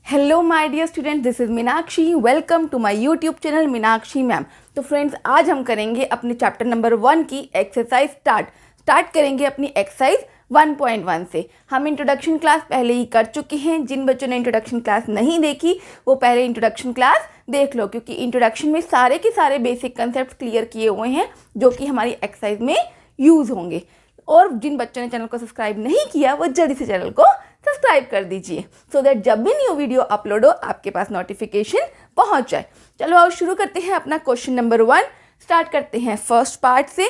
Hello my dear student, this is Meenakshi. Welcome to my YouTube channel Meenakshi ma'am. तो friends, आज हम करेंगे अपने चैप्टर नंबर 1 की एक्सरसाइज स्टार्ट करेंगे अपनी एक्सरसाइज 1.1 से। हम इंट्रोडक्शन क्लास पहले ही कर चुके हैं। जिन बच्चों ने इंट्रोडक्शन क्लास नहीं देखी वो पहले इंट्रोडक्शन क्लास देख लो, क्योंकि इंट्रोडक्शन में सारे के सारे बेसिक कंसेप्ट क्लियर किए हुए हैं जो कि हमारी एक्सरसाइज में यूज़ होंगे। और जिन बच्चों ने चैनल को सब्सक्राइब नहीं किया वो जल्दी से चैनल को सब्सक्राइब कर दीजिए, सो दैट जब भी न्यू वीडियो अपलोड हो आपके पास नोटिफिकेशन पहुंच जाए। चलो आओ शुरू करते हैं अपना क्वेश्चन नंबर 1। स्टार्ट करते हैं फर्स्ट पार्ट से।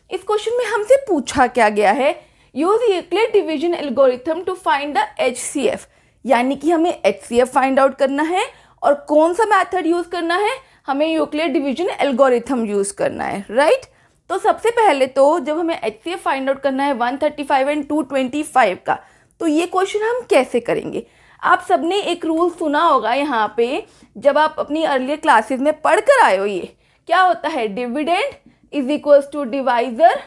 इस क्वेश्चन में हमसे पूछा क्या गया है, use Euclid division algorithm to find the HCF, यानी कि हमें HCF फाइंड आउट करना है। और कौन सा मेथड यूज करना है, हमें यूक्लिड डिवीजन एल्गोरिथम यूज करना है, राइट। तो सबसे पहले तो जब हमें HCF फाइंड आउट करना है 135 एंड 225 का, तो ये क्वेश्चन हम कैसे करेंगे। आप सबने एक रूल सुना होगा यहाँ पे, जब आप अपनी अर्लियर क्लासेस में पढ़ कर आए हो। ये क्या होता है, dividend is equals to divisor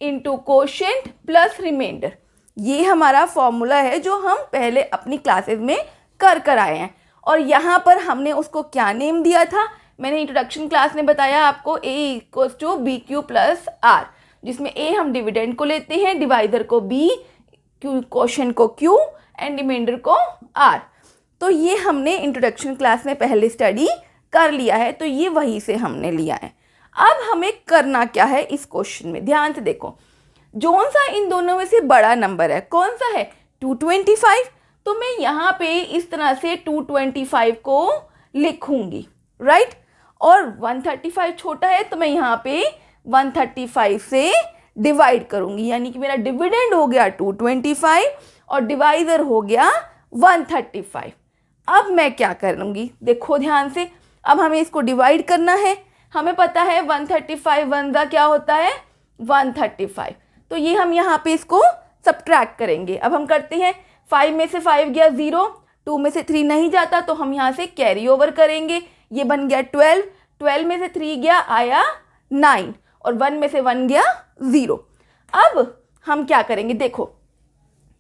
into quotient plus reminder. ये हमारा फॉर्मूला है जो हम पहले अपनी क्लासेस में कर आए हैं। और यहाँ पर हमने उसको क्या नेम दिया था, मैंने इंट्रोडक्शन क्लास में बताया आपको, A equals to BQ plus R, जिसमें A हम डिविडेंड को लेते हैं, डिवाइजर को B, क्वोशिएंट को Q एंड रिमाइंडर को R। तो ये हमने इंट्रोडक्शन क्लास में पहले स्टडी कर लिया है, तो ये वहीं से हमने लिया है। अब हमें करना क्या है इस क्वेश्चन में, ध्यान से देखो। कौन सा इन दोनों में से बड़ा नंबर है, कौन सा है, 225। तो मैं यहाँ पे इस तरह से 225 को लिखूंगी, राइट। और 135 छोटा है तो मैं यहाँ पे 135 से डिवाइड करूंगी, यानी कि मेरा डिविडेंड हो गया 225 और डिवाइजर हो गया 135। अब मैं क्या करूंगी, देखो ध्यान से। अब हमें इसको डिवाइड करना है। हमें पता है 135 वन ज़ा क्या होता है 135, तो ये हम यहाँ पे इसको सब्ट्रैक्ट करेंगे। अब हम करते हैं, 5 में से 5 गया 0, 2 में से 3 नहीं जाता तो हम यहाँ से कैरी ओवर करेंगे, ये बन गया 12, 12 में से 3 गया आया 9 और 1 में से 1 गया 0। अब हम क्या करेंगे, देखो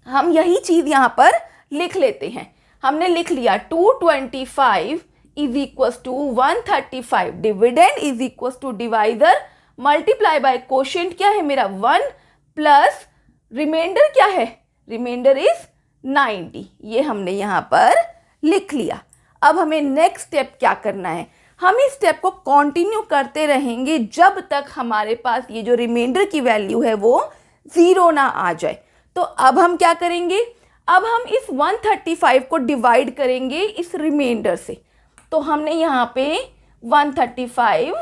हम यही चीज़ यहाँ पर लिख लेते हैं। हमने लिख लिया 225 is equals to 135, dividend is equals to divisor multiply by quotient क्या है मेरा 1 प्लस रिमाइंडर क्या है, रिमाइंडर इज 90। ये हमने यहाँ पर लिख लिया। अब हमें नेक्स्ट स्टेप क्या करना है, हम इस स्टेप को कंटिन्यू करते रहेंगे जब तक हमारे पास ये जो रिमाइंडर की वैल्यू है वो 0 ना आ जाए। तो अब हम क्या करेंगे, अब हम इस 135 को डिवाइड करेंगे इस रिमाइंडर से। तो हमने यहाँ पे 135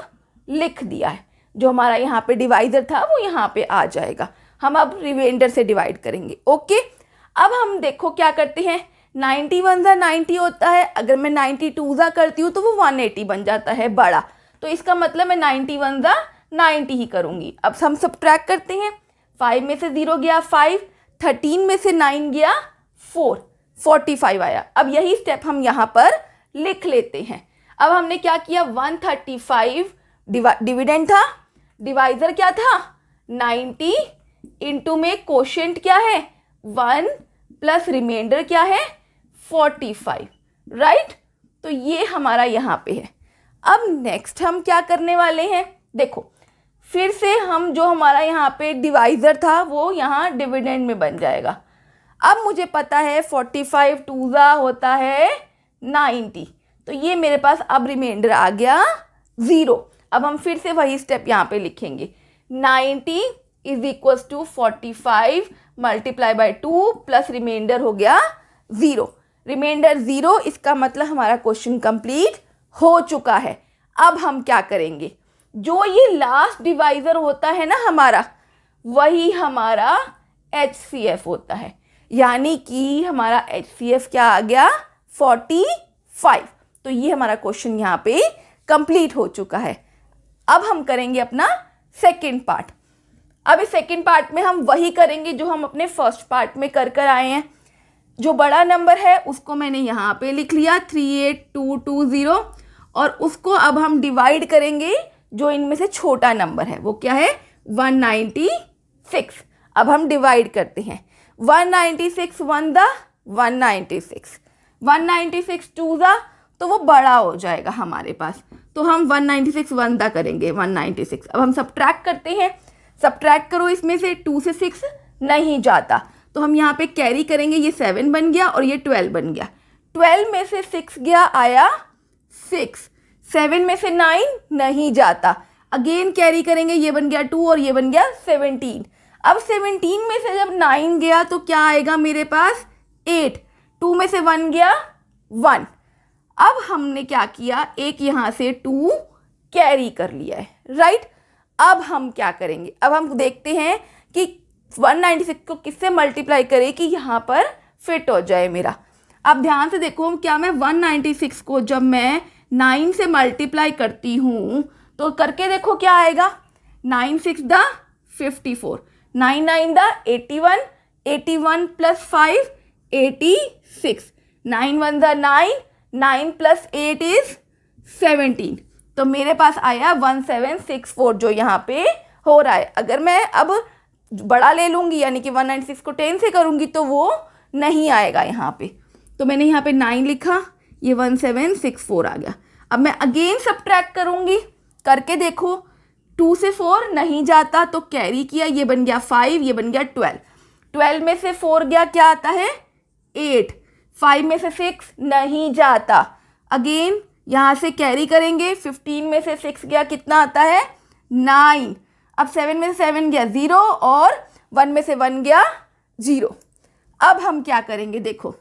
लिख दिया है, जो हमारा यहाँ पे डिवाइजर था वो यहाँ पे आ जाएगा। हम अब रिमाइंडर से डिवाइड करेंगे, ओके। अब हम देखो क्या करते हैं, 91 ज़ा 90 होता है, अगर मैं 92 ज़ा करती हूँ तो वो 180 बन जाता है बड़ा, तो इसका मतलब मैं 91 ज़ा 90 ही करूँगी। अब हम सब्ट्रैक्ट करते हैं, 5 में से 0 गया 5, 13 में से 9 गया 4, 45 आया। अब यही स्टेप हम यहाँ पर लिख लेते हैं। अब हमने क्या किया, 135 डिविडेंड था, डिवाइजर क्या था 90, इंटू में कोशेंट क्या है 1 प्लस रिमाइंडर क्या है 45, राइट। तो ये हमारा यहाँ पे है। अब नेक्स्ट हम क्या करने वाले हैं, देखो फिर से हम जो हमारा यहाँ पे डिवाइजर था वो यहाँ डिविडेंड में बन जाएगा। अब मुझे पता है 45 2 ज़ा होता है 90, तो ये मेरे पास अब रिमाइंडर आ गया 0। अब हम फिर से वही स्टेप यहाँ पे लिखेंगे, 90 is equals to 45 multiply by 2 plus reminder हो गया 0, रिमाइंडर 0। इसका मतलब हमारा क्वेश्चन कंप्लीट हो चुका है। अब हम क्या करेंगे, जो ये लास्ट डिवाइजर होता है ना हमारा, वही हमारा HCF होता है, यानी कि हमारा HCF क्या आ गया 45। तो ये हमारा क्वेश्चन यहाँ पे कंप्लीट हो चुका है। अब हम करेंगे अपना सेकेंड पार्ट। अब इस सेकेंड पार्ट में हम वही करेंगे जो हम अपने फर्स्ट पार्ट में कर आए हैं। जो बड़ा नंबर है उसको मैंने यहाँ पे लिख लिया 38220, और उसको अब हम डिवाइड करेंगे जो इनमें से छोटा नंबर है वो क्या है 196। अब हम डिवाइड करते हैं, 196 1 दा 196, 196 टू ज़ा तो वो बड़ा हो जाएगा हमारे पास, तो हम 196 वन दा करेंगे 196। अब हम सब्ट्रैक्ट करते हैं, सब्ट्रैक्ट करो इसमें से 2 से 6 नहीं जाता, तो हम यहाँ पे कैरी करेंगे, ये 7 बन गया और ये 12 बन गया। 12 में से 6 गया, आया 6। 7 में से 9 नहीं जाता, अगेन कैरी करेंगे, ये बन गया 2 और ये बन गया 17। अब 17 में से जब 9 गया तो क्या आएगा मेरे पास 8। 2 में से 1 गया 1। अब हमने क्या किया, एक यहाँ से 2 कैरी कर लिया है, राइट। अब हम क्या करेंगे, अब हम देखते हैं कि 196 को किससे मल्टीप्लाई करें कि यहाँ पर फिट हो जाए मेरा। अब ध्यान से देखो, क्या मैं 196 को जब मैं 9 से मल्टीप्लाई करती हूँ तो करके देखो क्या आएगा। 9 6 दा 54, 9 9 दा 81, 81 प्लस 5 86, 9 1 दा 9, 9 प्लस 8 इज 17। तो मेरे पास आया 1764 जो यहाँ पे हो रहा है। अगर मैं अब बड़ा ले लूँगी यानी कि 196 को 10 से करूँगी तो वो नहीं आएगा यहाँ पे, तो मैंने यहाँ पे 9 लिखा, ये 1764 आ गया। अब मैं अगेन सब्ट्रैक्ट करूँगी, करके देखो 2 से 4 नहीं जाता तो कैरी किया, ये बन गया 5, ये बन गया 12। 12 में से 4 गया क्या आता है 8। 5 में से 6 नहीं जाता, अगेन यहाँ से कैरी करेंगे, 15 में से 6 गया कितना आता है 9। अब 7 में से 7 गया 0 और 1 में से 1 गया 0। अब हम क्या करेंगे देखो,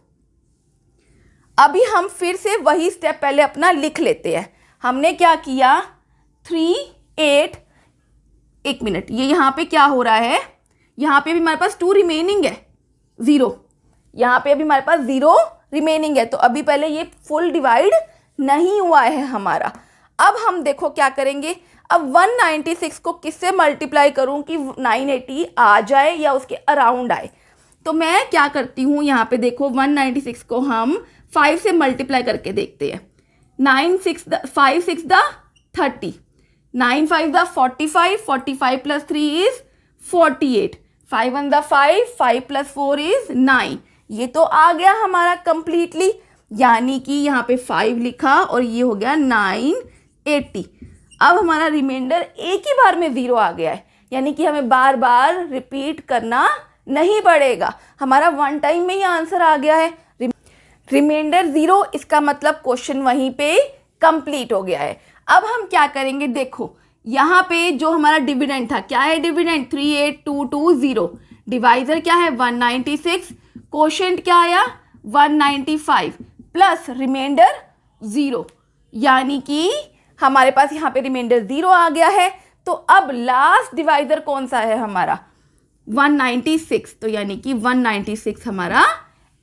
अभी हम फिर से वही स्टेप पहले अपना लिख लेते हैं। हमने क्या किया 3 8, एक मिनट, ये यहाँ पे क्या हो रहा है, यहाँ पे भी हमारे पास 2 रिमेनिंग है, 0, यहाँ पे अभी हमारे पास 0 रिमेनिंग है, तो अभी पहले ये फुल डिवाइड नहीं हुआ है हमारा। अब हम देखो क्या करेंगे, अब 196 को किससे मल्टीप्लाई करूं कि 980 आ जाए या उसके अराउंड आए। तो मैं क्या करती हूँ, यहाँ पे देखो 196 को हम 5 से मल्टीप्लाई करके देखते हैं। 5 6 दा 30, 9 5 दा 45, 45 प्लस 3 इज 48, 5 1 दा 5, 5 प्लस 4 इज 9। ये तो आ गया हमारा कंप्लीटली, यानी कि यहाँ पे 5 लिखा और ये हो गया 980। अब हमारा रिमाइंडर एक ही बार में 0 आ गया है, यानी कि हमें बार बार रिपीट करना नहीं पड़ेगा, हमारा वन टाइम में ही आंसर आ गया है। रिमाइंडर 0, इसका मतलब क्वेश्चन वहीं पे कंप्लीट हो गया है। अब हम क्या करेंगे देखो, यहाँ पे जो हमारा डिविडेंड था, क्या है डिविडेंड 38220, डिवाइजर क्या है 196, क्वोशिएंट क्या आया 195 प्लस रिमाइंडर 0, यानी कि हमारे पास यहाँ पे रिमाइंडर 0 आ गया है। तो अब लास्ट डिवाइजर कौन सा है हमारा 196, तो यानी कि 196 हमारा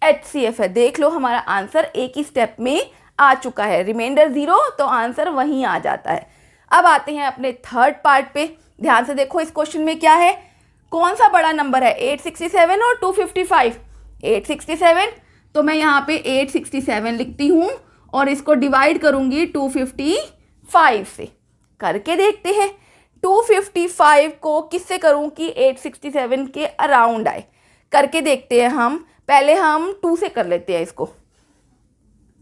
HCF है। देख लो हमारा आंसर एक ही स्टेप में आ चुका है, रिमाइंडर 0 तो आंसर वहीं आ जाता है। अब आते हैं अपने थर्ड पार्ट पे, ध्यान से देखो इस क्वेश्चन में क्या है, कौन सा बड़ा नंबर है 867 और 255। 867, तो मैं यहाँ पे 867 लिखती हूँ और इसको डिवाइड करूँगी 255 से, करके देखते हैं 255 को किससे करूँ कि 867 के अराउंड आए, करके देखते हैं। हम पहले हम 2 से कर लेते हैं इसको।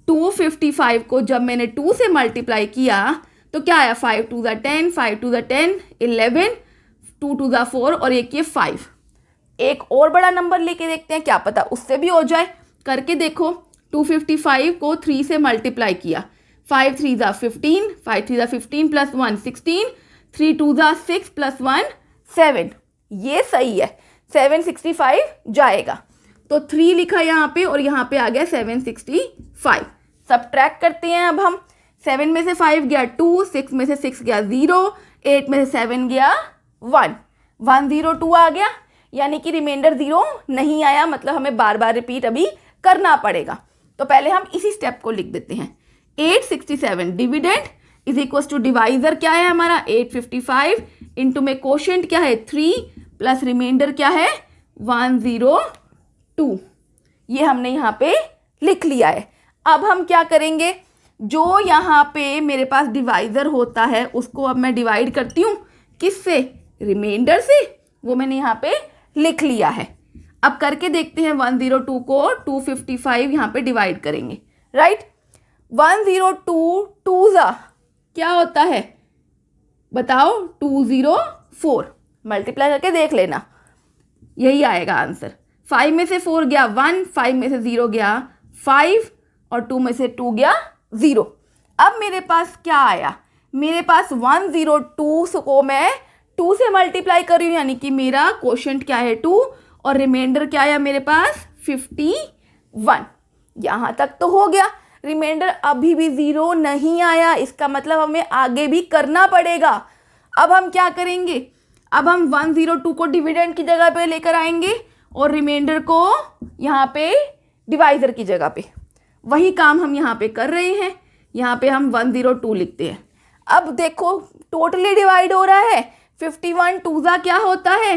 255 को जब मैंने 2 से मल्टीप्लाई किया तो क्या आया 5 2 10, 5 2 10 11, 2 2 4 और एक ये 5। एक और बड़ा नंबर लेके देखते हैं, क्या पता उससे भी हो जाए, करके देखो। 255 को 3 से मल्टीप्लाई किया, 5 3 15, 5 3 15 प्लस 1 16, 3 2 6 प्लस 1 7, ये सही है, 765 जाएगा। तो 3 लिखा यहाँ पे और यहाँ पे आ गया 765। सब्ट्रैक्ट करते हैं अब हम, 7 में से 5 गया 2, 6 में से 6 गया 0, 8 में से 7 गया 1, 102 आ गया, यानी कि रिमाइंडर 0 नहीं आया, मतलब हमें बार बार रिपीट अभी करना पड़ेगा। तो पहले हम इसी स्टेप को लिख देते हैं। 867 dividend is equal to divisor क्या है हमारा 855 इंटू में क्वोशिएंट क्या है 3 प्लस रिमाइंडर क्या है 102, ये हमने यहाँ पे लिख लिया है। अब हम क्या करेंगे, जो यहाँ पे मेरे पास डिवाइजर होता है उसको अब मैं डिवाइड करती हूँ किससे, रिमाइंडर से, वो मैंने यहाँ पे लिख लिया है। अब करके देखते हैं 102 को 255 यहाँ पे डिवाइड करेंगे, राइट। 102 टू ज़ा क्या होता है बताओ, 204। मल्टीप्लाई करके देख लेना, यही आएगा आंसर। 5 में से 4 गया 1, 5 में से 0 गया 5 और 2 में से 2 गया 0। अब मेरे पास क्या आया, मेरे पास 102 को मैं 2 से मल्टीप्लाई कर रही हूँ, यानी कि मेरा क्वोशंट क्या है 2 और रिमाइंडर क्या आया मेरे पास 51। यहाँ तक तो हो गया। रिमाइंडर अभी भी 0 नहीं आया, इसका मतलब हमें आगे भी करना पड़ेगा। अब हम क्या करेंगे, अब हम 102 को डिविडेंड की जगह पे लेकर आएंगे और रिमाइंडर को यहाँ पे डिवाइजर की जगह पे। वही काम हम यहाँ पे कर रहे हैं। यहाँ पे हम 102 लिखते हैं। अब देखो टोटली डिवाइड हो रहा है। 51 टू ज़ा क्या होता है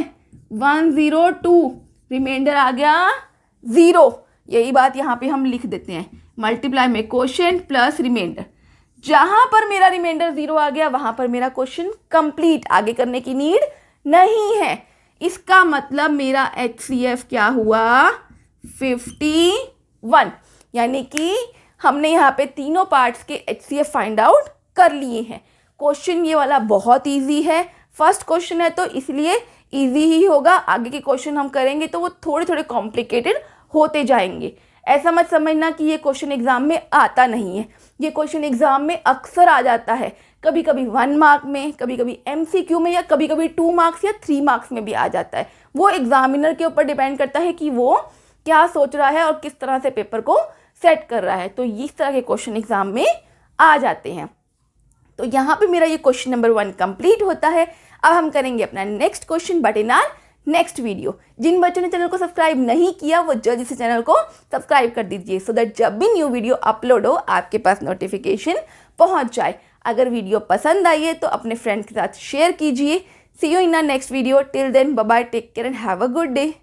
102, रिमाइंडर आ गया 0। यही बात यहाँ पे हम लिख देते हैं, मल्टीप्लाई में क्वोशंट प्लस रिमाइंडर। जहाँ पर मेरा रिमाइंडर 0 आ गया वहाँ पर मेरा क्वेश्चन कंप्लीट, आगे करने की नीड नहीं है। इसका मतलब मेरा HCF क्या हुआ 51, यानी कि हमने यहाँ पे तीनों पार्ट्स के HCF फाइंड आउट कर लिए हैं। क्वेश्चन ये वाला बहुत इजी है, फर्स्ट क्वेश्चन है तो इसलिए इजी ही होगा। आगे के क्वेश्चन हम करेंगे तो वो थोड़े थोड़े कॉम्प्लिकेटेड होते जाएंगे। ऐसा मत समझना कि ये क्वेश्चन एग्जाम में आता नहीं है, ये क्वेश्चन एग्जाम में अक्सर आ जाता है। कभी कभी 1 मार्क में, कभी कभी MCQ में, या कभी कभी 2 मार्क्स या 3 मार्क्स में भी आ जाता है। वो एग्जामिनर के ऊपर डिपेंड करता है कि वो क्या सोच रहा है और किस तरह से पेपर को सेट कर रहा है। तो इस तरह के क्वेश्चन एग्जाम में आ जाते हैं। तो यहाँ पे मेरा ये क्वेश्चन नंबर 1 कंप्लीट होता है। अब हम करेंगे अपना next question but in our next video. जिन बच्चों ने चैनल को सब्सक्राइब नहीं किया वो जल्दी से चैनल को सब्सक्राइब कर दीजिए, सो दैट जब भी न्यू वीडियो अपलोड हो आपके पास नोटिफिकेशन पहुंच जाए। अगर वीडियो पसंद आई है तो अपने फ्रेंड्स के साथ शेयर कीजिए। See you in our next video. Till then bye bye, take care and have a good day.